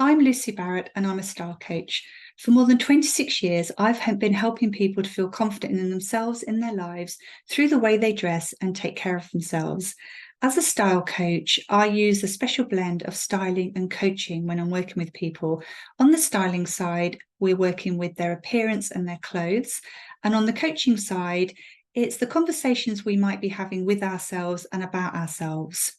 I'm Lucy Barrett and I'm a style coach. For more than 26 years, I've been helping people to feel confident in themselves, in their lives, through the way they dress and take care of themselves. As a style coach, I use a special blend of styling and coaching when I'm working with people. On the styling side, we're working with their appearance and their clothes. And on the coaching side, it's the conversations we might be having with ourselves and about ourselves.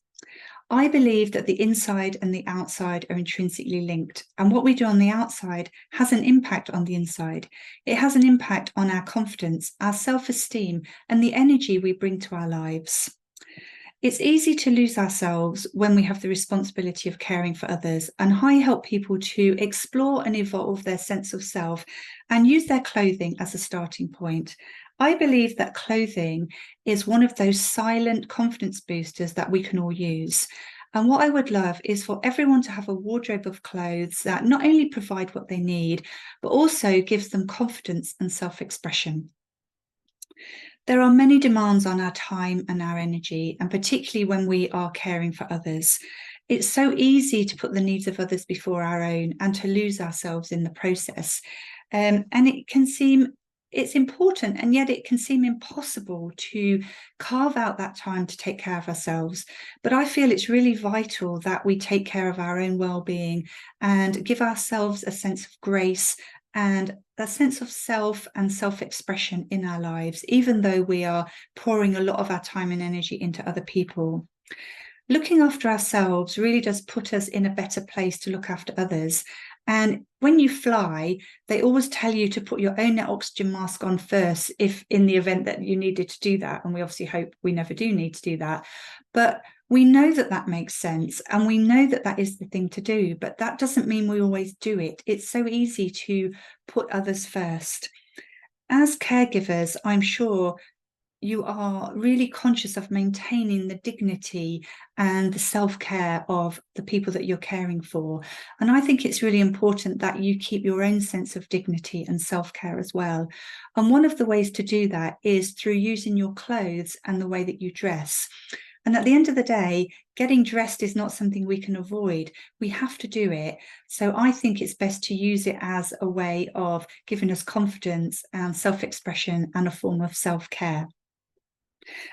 I believe that the inside and the outside are intrinsically linked, and what we do on the outside has an impact on the inside. It has an impact on our confidence, our self-esteem, and the energy we bring to our lives. It's easy to lose ourselves when we have the responsibility of caring for others, and I help people to explore and evolve their sense of self and use their clothing as a starting point. I believe that clothing is one of those silent confidence boosters that we can all use. And what I would love is for everyone to have a wardrobe of clothes that not only provide what they need, but also gives them confidence and self-expression. There are many demands on our time and our energy, and particularly when we are caring for others. It's so easy to put the needs of others before our own and to lose ourselves in the process. And it's important, and yet it can seem impossible to carve out that time to take care of ourselves. But I feel it's really vital that we take care of our own well-being and give ourselves a sense of grace and a sense of self and self-expression in our lives, even though we are pouring a lot of our time and energy into other people. Looking after ourselves really does put us in a better place to look after others. And when you fly, they always tell you to put your own oxygen mask on first, if in the event that you needed to do that. And we obviously hope we never do need to do that. But we know that that makes sense, and we know that that is the thing to do, but that doesn't mean we always do it. It's so easy to put others first. As caregivers, I'm sure you are really conscious of maintaining the dignity and the self-care of the people that you're caring for. And I think it's really important that you keep your own sense of dignity and self-care as well. And one of the ways to do that is through using your clothes and the way that you dress. And at the end of the day, getting dressed is not something we can avoid. We have to do it. So I think it's best to use it as a way of giving us confidence and self-expression and a form of self-care.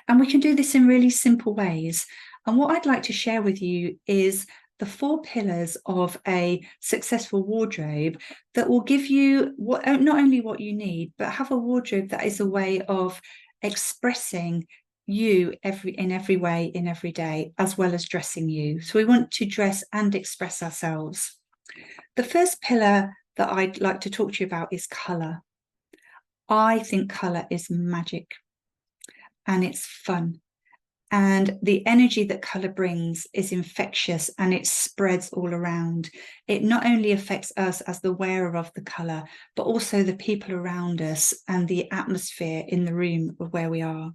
And we can do this in really simple ways. And what I'd like to share with you is the 4 pillars of a successful wardrobe that will give you not only what you need, but have a wardrobe that is a way of expressing you in every way, in every day, as well as dressing you. So we want to dress and express ourselves. The first pillar that I'd like to talk to you about is colour. I think colour is magic. And it's fun. And the energy that colour brings is infectious, and it spreads all around. It not only affects us as the wearer of the colour, but also the people around us and the atmosphere in the room of where we are.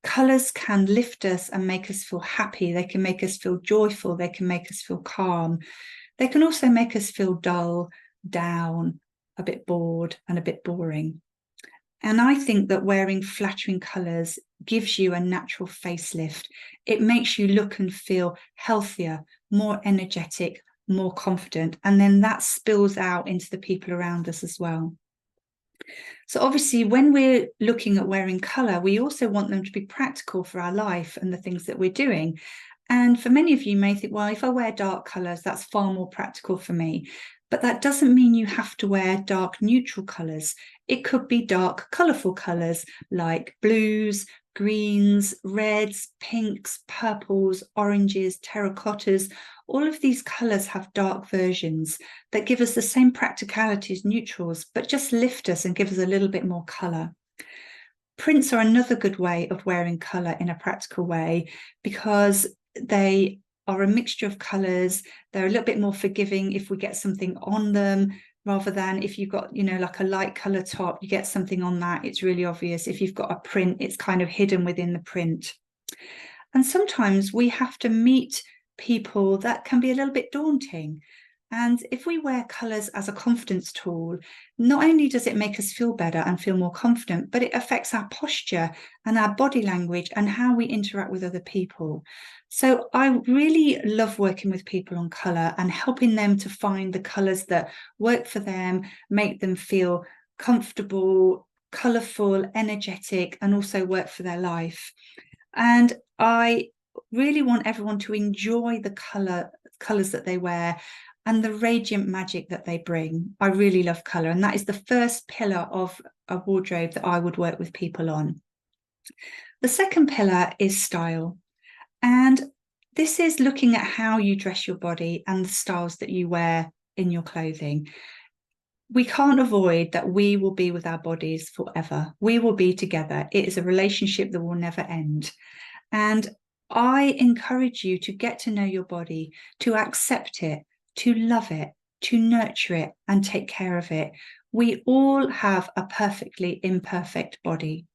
Colours can lift us and make us feel happy. They can make us feel joyful. They can make us feel calm. They can also make us feel dull, down, a bit bored, and a bit boring. And I think that wearing flattering colours gives you a natural facelift. It makes you look and feel healthier, more energetic, more confident. And then that spills out into the people around us as well. So obviously, when we're looking at wearing colour, we also want them to be practical for our life and the things that we're doing. And for many of you may think, well, if I wear dark colours, that's far more practical for me. But that doesn't mean you have to wear dark neutral colours. It could be dark colourful colours like blues, greens, reds, pinks, purples, oranges, terracottas. All of these colours have dark versions that give us the same practicality as neutrals, but just lift us and give us a little bit more colour. Prints are another good way of wearing colour in a practical way, because they are a mixture of colours. They're a little bit more forgiving if we get something on them, rather than if you've got, like a light colour top, you get something on that, it's really obvious. If you've got a print, it's kind of hidden within the print. And sometimes we have to meet people that can be a little bit daunting. And if we wear colours as a confidence tool, not only does it make us feel better and feel more confident, but it affects our posture and our body language and how we interact with other people. So I really love working with people on colour and helping them to find the colours that work for them, make them feel comfortable, colourful, energetic, and also work for their life. And I really want everyone to enjoy the colours that they wear and the radiant magic that they bring. I really love colour, and that is the first pillar of a wardrobe that I would work with people on. The second pillar is style. And this is looking at how you dress your body and the styles that you wear in your clothing. We can't avoid that we will be with our bodies forever. We will be together. It is a relationship that will never end. And I encourage you to get to know your body, to accept it, to love it, to nurture it, and take care of it. We all have a perfectly imperfect body.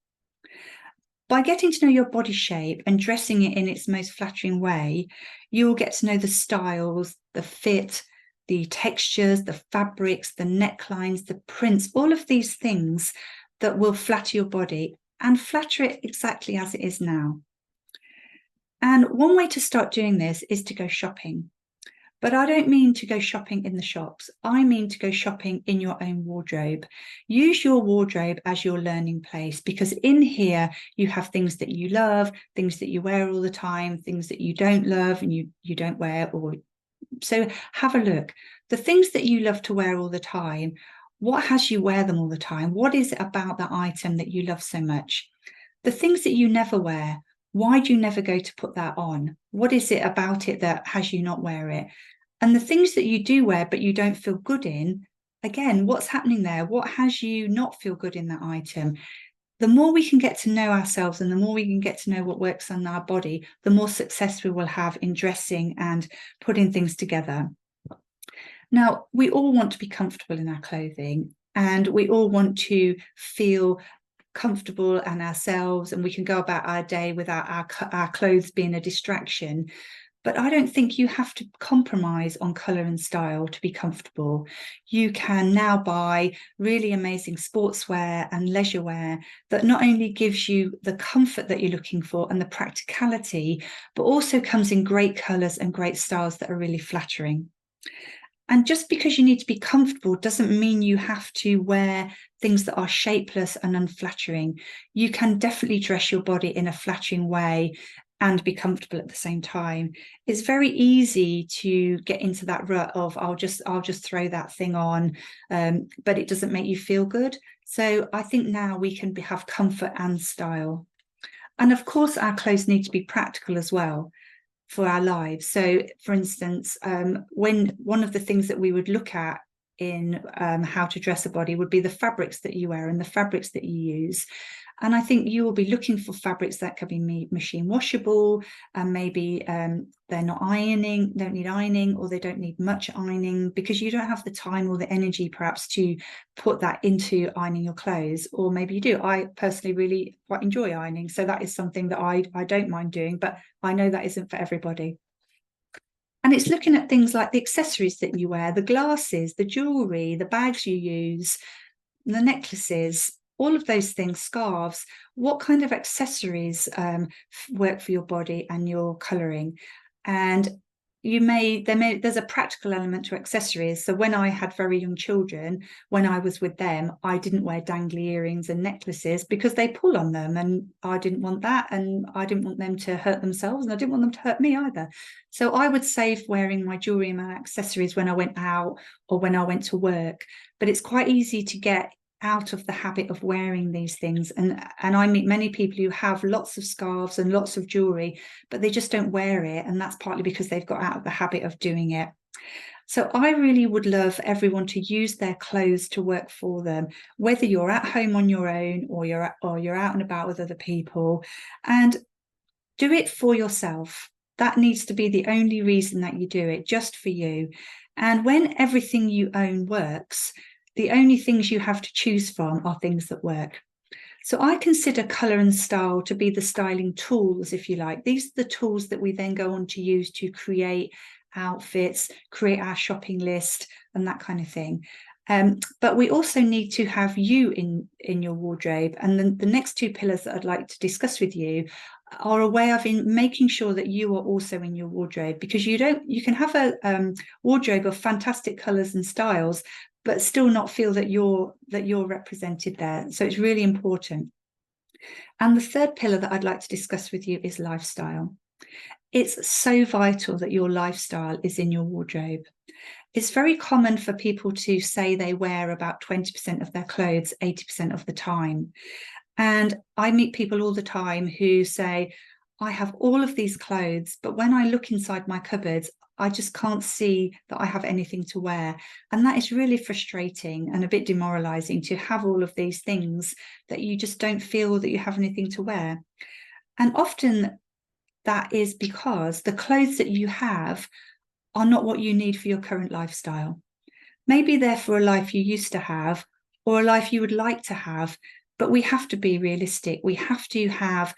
By getting to know your body shape and dressing it in its most flattering way, you'll get to know the styles, the fit, the textures, the fabrics, the necklines, the prints, all of these things that will flatter your body and flatter it exactly as it is now. And one way to start doing this is to go shopping. But I don't mean to go shopping in the shops. I mean to go shopping in your own wardrobe. Use your wardrobe as your learning place, because in here you have things that you love, things that you wear all the time, things that you don't love and you don't wear. So have a look. The things that you love to wear all the time, what has you wear them all the time? What is it about that item that you love so much? The things that you never wear, why do you never go to put that on? What is it about it that has you not wear it? And the things that you do wear but you don't feel good in, again, what's happening there? What has you not feel good in that item? The more we can get to know ourselves and the more we can get to know what works on our body, the more success we will have in dressing and putting things together. Now, we all want to be comfortable in our clothing and we all want to feel comfortable and ourselves, and we can go about our day without our clothes being a distraction. But I don't think you have to compromise on colour and style to be comfortable. You can now buy really amazing sportswear and leisure wear that not only gives you the comfort that you're looking for and the practicality, but also comes in great colours and great styles that are really flattering. And just because you need to be comfortable doesn't mean you have to wear things that are shapeless and unflattering. You can definitely dress your body in a flattering way and be comfortable at the same time. It's very easy to get into that rut of I'll just throw that thing on, but it doesn't make you feel good. So I think now we can have comfort and style. And of course, our clothes need to be practical as well for our lives. So, for instance, when one of the things that we would look at in how to dress a body would be the fabrics that you wear and the fabrics that you use. And I think you will be looking for fabrics that can be machine washable, and maybe they're not don't need ironing, or they don't need much ironing because you don't have the time or the energy perhaps to put that into ironing your clothes, or maybe you do. I personally really quite enjoy ironing, so that is something that I don't mind doing, but I know that isn't for everybody. And it's looking at things like the accessories that you wear, the glasses, the jewelry, the bags you use, the necklaces, all of those things, scarves. What kind of accessories work for your body and your colouring? And there's a practical element to accessories. So when I had very young children, when I was with them, I didn't wear dangly earrings and necklaces because they pull on them, and I didn't want that, and I didn't want them to hurt themselves, and I didn't want them to hurt me either. So I would save wearing my jewelry and my accessories when I went out or when I went to work. But it's quite easy to get out of the habit of wearing these things, and I meet many people who have lots of scarves and lots of jewelry, but they just don't wear it, and that's partly because they've got out of the habit of doing it. So I really would love everyone to use their clothes to work for them, whether you're at home on your own or you're out and about with other people, and do it for yourself. That needs to be the only reason that you do it, just for you. And when everything you own works, the only things you have to choose from are things that work. So I consider colour and style to be the styling tools, if you like. These are the tools that we then go on to use to create outfits, create our shopping list, and that kind of thing. But we also need to have you in your wardrobe. And then the next two pillars that I'd like to discuss with you are a way of making sure that you are also in your wardrobe, because you can have a wardrobe of fantastic colors and styles, but still not feel that you're represented there. So it's really important. And the third pillar that I'd like to discuss with you is lifestyle. It's so vital that your lifestyle is in your wardrobe. It's very common for people to say they wear about 20% of their clothes 80% of the time. And I meet people all the time who say, I have all of these clothes, but when I look inside my cupboards, I just can't see that I have anything to wear. And that is really frustrating and a bit demoralizing, to have all of these things that you just don't feel that you have anything to wear. And often that is because the clothes that you have are not what you need for your current lifestyle. Maybe they're for a life you used to have, or a life you would like to have, but we have to be realistic. We have to have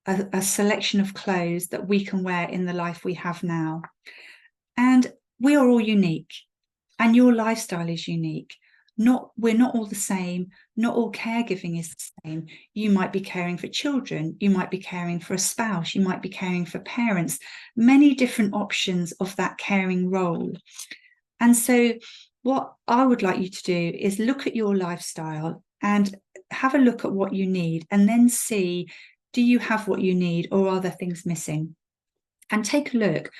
a selection of clothes that we can wear in the life we have now. And we are all unique, and your lifestyle is unique. We're not all the same. Not all caregiving is the same. You might be caring for children. You might be caring for a spouse. You might be caring for parents. Many different options of that caring role. And so what I would like you to do is look at your lifestyle and have a look at what you need, and then see, do you have what you need, or are there things missing? And take a look.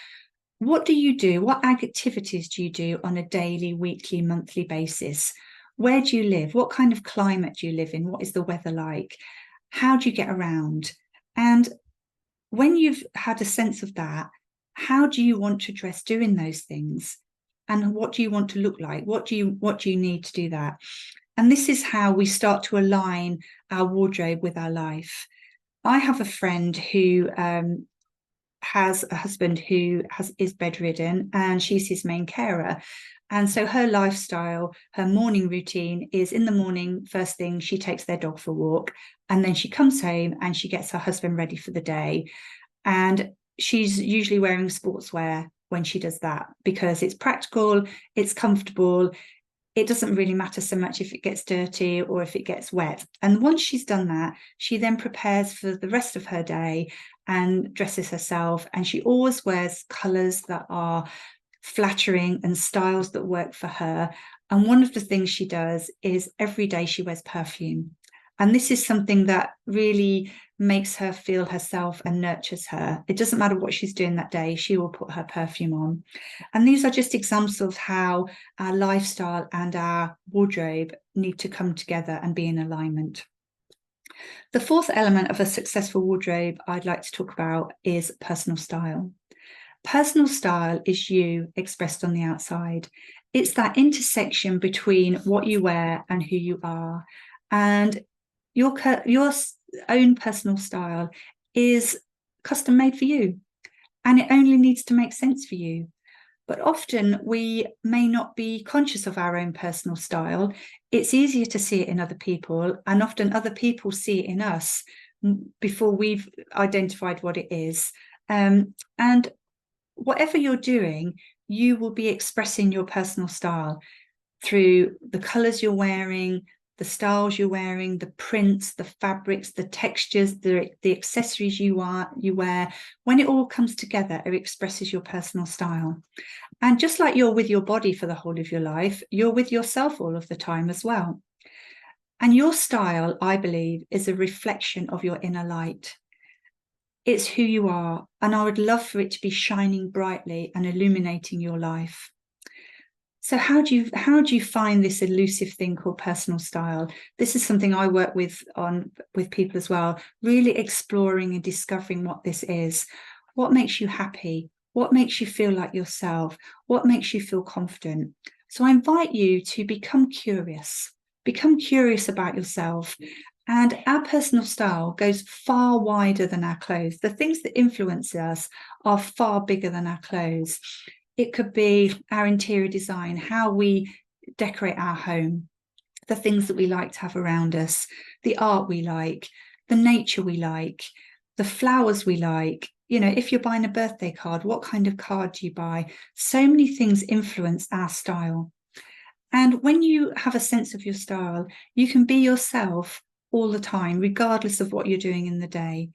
What do you do? What activities do you do on a daily, weekly, monthly basis? Where do you live? What kind of climate do you live in? What is the weather like? How do you get around? And when you've had a sense of that, how do you want to dress doing those things? And what do you want to look like? What do you need to do that? And this is how we start to align our wardrobe with our life. I have a friend who has a husband who is bedridden, and she's his main carer. And so her lifestyle, her morning routine is, in the morning, first thing, she takes their dog for a walk, and then she comes home and she gets her husband ready for the day. And she's usually wearing sportswear when she does that, because it's practical, it's comfortable. It doesn't really matter so much if it gets dirty or if it gets wet. And once she's done that, she then prepares for the rest of her day and dresses herself. And she always wears colours that are flattering and styles that work for her. And one of the things she does is every day she wears perfume. And this is something that really makes her feel herself and nurtures her. It doesn't matter what she's doing that day, she will put her perfume on. And these are just examples of how our lifestyle and our wardrobe need to come together and be in alignment. The fourth element of a successful wardrobe I'd like to talk about is personal style. Personal style is you expressed on the outside. It's that intersection between what you wear and who you are. And your own personal style is custom made for you, and it only needs to make sense for you. But often we may not be conscious of our own personal style. It's easier to see it in other people, and often other people see it in us before we've identified what it is. And whatever you're doing, you will be expressing your personal style through the colours you're wearing, the styles you're wearing, the prints, the fabrics, the textures, the accessories you wear. When it all comes together, it expresses your personal style. And just like you're with your body for the whole of your life, you're with yourself all of the time as well. And your style, I believe, is a reflection of your inner light. It's who you are, and I would love for it to be shining brightly and illuminating your life. So how do you find this elusive thing called personal style? This is something I work with people as well, really exploring and discovering what this is. What makes you happy? What makes you feel like yourself? What makes you feel confident? So I invite you to become curious about yourself. And our personal style goes far wider than our clothes. The things that influence us are far bigger than our clothes. It could be our interior design, how we decorate our home, the things that we like to have around us, the art we like, the nature we like, the flowers we like. You know, if you're buying a birthday card, what kind of card do you buy? So many things influence our style. And when you have a sense of your style, you can be yourself all the time, regardless of what you're doing in the day.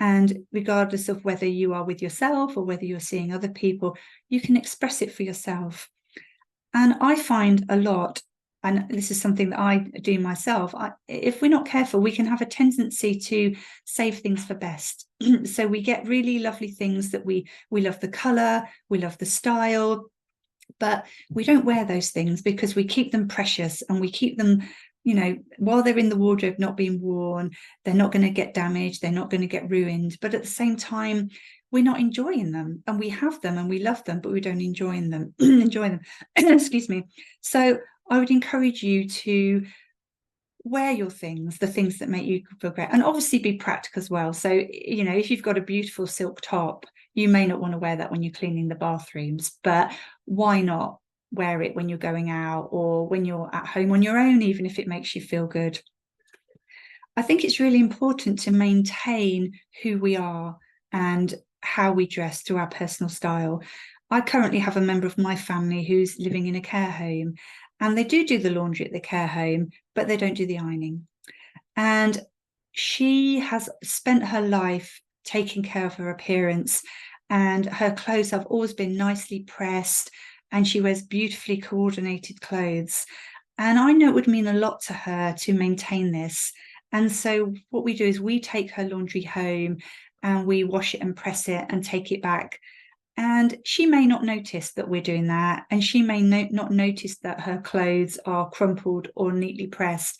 And regardless of whether you are with yourself or whether you're seeing other people, you can express it for yourself. And I find a lot, and this is something that I do myself, if we're not careful, we can have a tendency to save things for best. So we get really lovely things that we love the colour, we love the style, but we don't wear those things because we keep them precious, and we keep them, while they're in the wardrobe not being worn. They're not going to get damaged, they're not going to get ruined, but at the same time we're not enjoying them, and we have them and we love them, but we don't enjoy them. Excuse me. So I would encourage you to wear your things, the things that make you feel great, and obviously be practical as well. So, if you've got a beautiful silk top, you may not want to wear that when you're cleaning the bathrooms, but why not wear it when you're going out or when you're at home on your own, even if it makes you feel good. I think it's really important to maintain who we are and how we dress through our personal style. I currently have a member of my family who's living in a care home, and they do the laundry at the care home, but they don't do the ironing. And she has spent her life taking care of her appearance, and her clothes have always been nicely pressed, and she wears beautifully coordinated clothes. And I know it would mean a lot to her to maintain this. And so what we do is we take her laundry home and we wash it and press it and take it back. And she may not notice that we're doing that, and she may not notice that her clothes are crumpled or neatly pressed,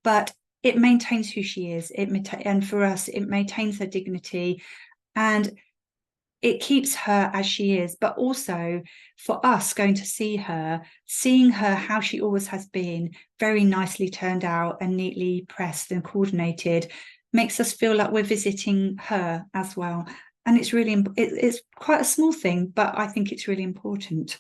but it maintains who she is. And for us, it maintains her dignity, and it keeps her as she is. But also for us, going to see her, seeing her how she always has been, very nicely turned out and neatly pressed and coordinated, makes us feel like we're visiting her as well. And it's quite a small thing, but I think it's really important.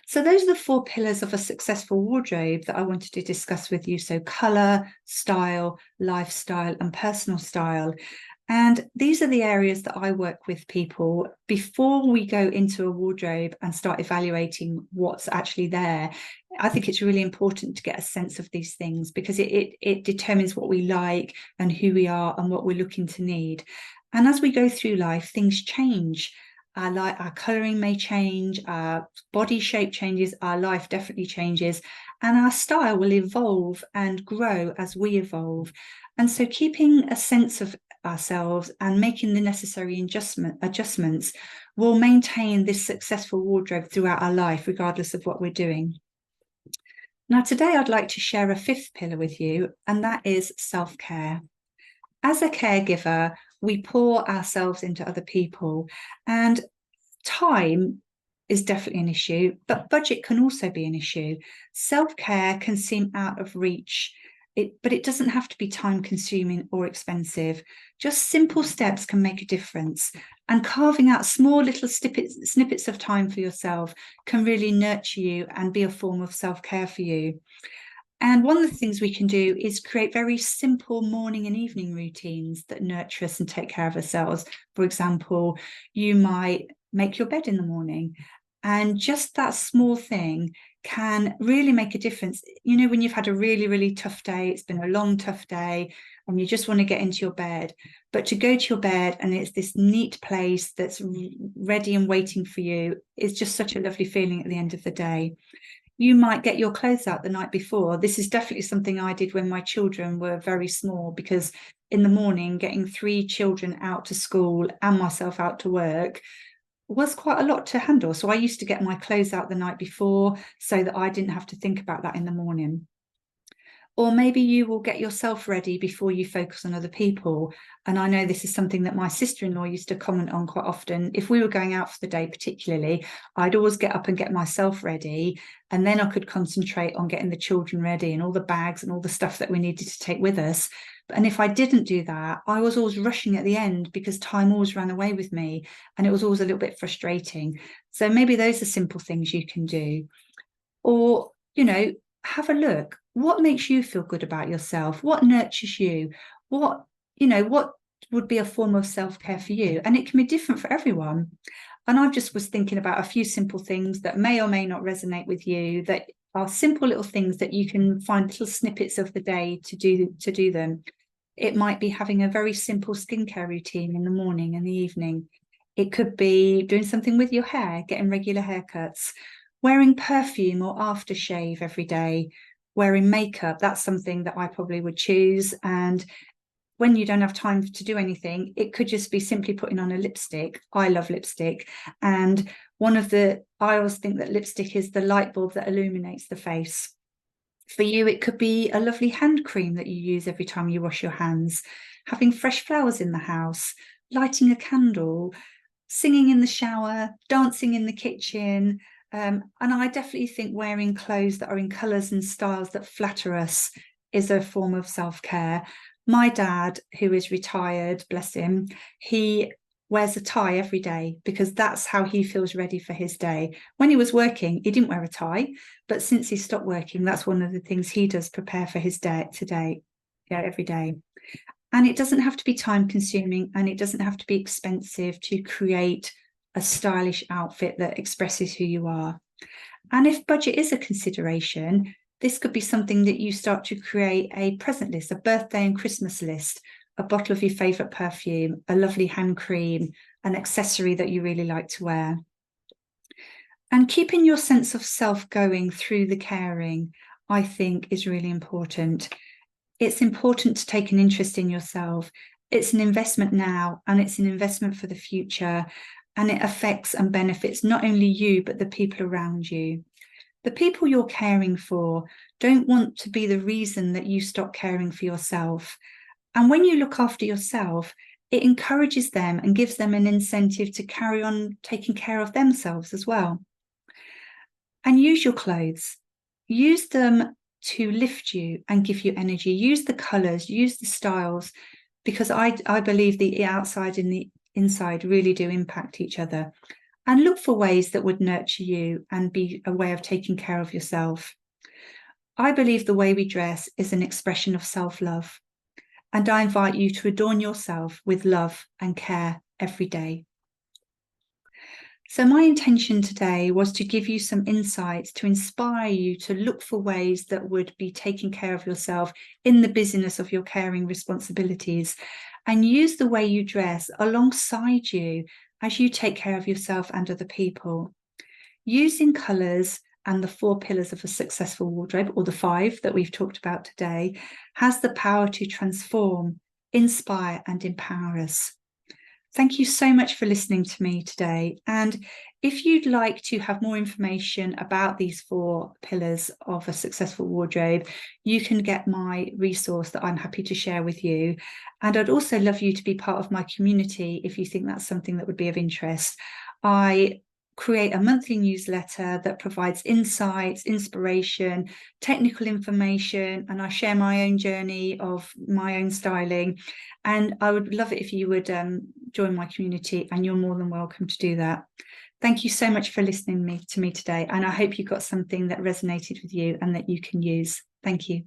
So those are the 4 pillars of a successful wardrobe that I wanted to discuss with you. So colour, style, lifestyle, and personal style. And these are the areas that I work with people before we go into a wardrobe and start evaluating what's actually there. I think it's really important to get a sense of these things, because it determines what we like and who we are and what we're looking to need. And as we go through life, things change. Our colouring may change, our body shape changes, our life definitely changes, and our style will evolve and grow as we evolve. And so keeping a sense of ourselves and making the necessary adjustments will maintain this successful wardrobe throughout our life, regardless of what we're doing. Now, today I'd like to share a 5th pillar with you, and that is self-care. As a caregiver, we pour ourselves into other people, and time is definitely an issue, but budget can also be an issue. Self-care can seem out of reach, but it doesn't have to be time-consuming or expensive. Just simple steps can make a difference, and carving out small little snippets of time for yourself can really nurture you and be a form of self-care for you. And one of the things we can do is create very simple morning and evening routines that nurture us and take care of ourselves. For example, you might make your bed in the morning, and just that small thing can really make a difference. When you've had a really, really tough day, it's been a long, tough day, and you just want to get into your bed, but to go to your bed and it's this neat place that's ready and waiting for you, is just such a lovely feeling at the end of the day. You might get your clothes out the night before. This is definitely something I did when my children were very small, because in the morning, getting 3 children out to school and myself out to work was quite a lot to handle. So I used to get my clothes out the night before so that I didn't have to think about that in the morning. Or maybe you will get yourself ready before you focus on other people. And I know this is something that my sister-in-law used to comment on quite often. If we were going out for the day particularly, I'd always get up and get myself ready, and then I could concentrate on getting the children ready and all the bags and all the stuff that we needed to take with us. And if I didn't do that, I was always rushing at the end, because time always ran away with me, and it was always a little bit frustrating. So maybe those are simple things you can do. Or, have a look. What makes you feel good about yourself? What nurtures you? What would be a form of self-care for you? And it can be different for everyone. And I just was thinking about a few simple things that may or may not resonate with you, that are simple little things that you can find little snippets of the day to do them. It might be having a very simple skincare routine in the morning and the evening. It could be doing something with your hair, getting regular haircuts, wearing perfume or aftershave every day, wearing makeup. That's something that I probably would choose. And when you don't have time to do anything, it could just be simply putting on a lipstick. I love lipstick. And I always think that lipstick is the light bulb that illuminates the face. For you, it could be a lovely hand cream that you use every time you wash your hands, having fresh flowers in the house, lighting a candle, singing in the shower, dancing in the kitchen. And I definitely think wearing clothes that are in colours and styles that flatter us is a form of self-care. My dad, who is retired, bless him, he wears a tie every day because that's how he feels ready for his day. When he was working, he didn't wear a tie, but since he stopped working, that's one of the things he does, prepare for his day today, every day. And it doesn't have to be time consuming, and it doesn't have to be expensive to create a stylish outfit that expresses who you are. And if budget is a consideration, this could be something that you start to create a present list, a birthday and Christmas list, a bottle of your favorite perfume, a lovely hand cream, an accessory that you really like to wear. And keeping your sense of self going through the caring, I think, is really important. It's important to take an interest in yourself. It's an investment now, and it's an investment for the future. And it affects and benefits not only you, but the people around you. The people you're caring for don't want to be the reason that you stop caring for yourself. And when you look after yourself, it encourages them and gives them an incentive to carry on taking care of themselves as well. And use your clothes. Use them to lift you and give you energy. Use the colours, use the styles, because I believe the outside and the inside really do impact each other. And look for ways that would nurture you and be a way of taking care of yourself. I believe the way we dress is an expression of self-love. And I invite you to adorn yourself with love and care every day. So my intention today was to give you some insights to inspire you to look for ways that would be taking care of yourself in the busyness of your caring responsibilities, and use the way you dress alongside you as you take care of yourself and other people. Using colours and the 4 pillars of a successful wardrobe, or the 5 that we've talked about today, has the power to transform, inspire, and empower us. Thank you so much for listening to me today. And if you'd like to have more information about these 4 pillars of a successful wardrobe, you can get my resource that I'm happy to share with you. And I'd also love you to be part of my community if you think that's something that would be of interest. I create a monthly newsletter that provides insights, inspiration, technical information, and I share my own journey of my own styling. And I would love it if you would join my community, and you're more than welcome to do that. Thank you so much for listening to me today, and I hope you got something that resonated with you and that you can use. Thank you.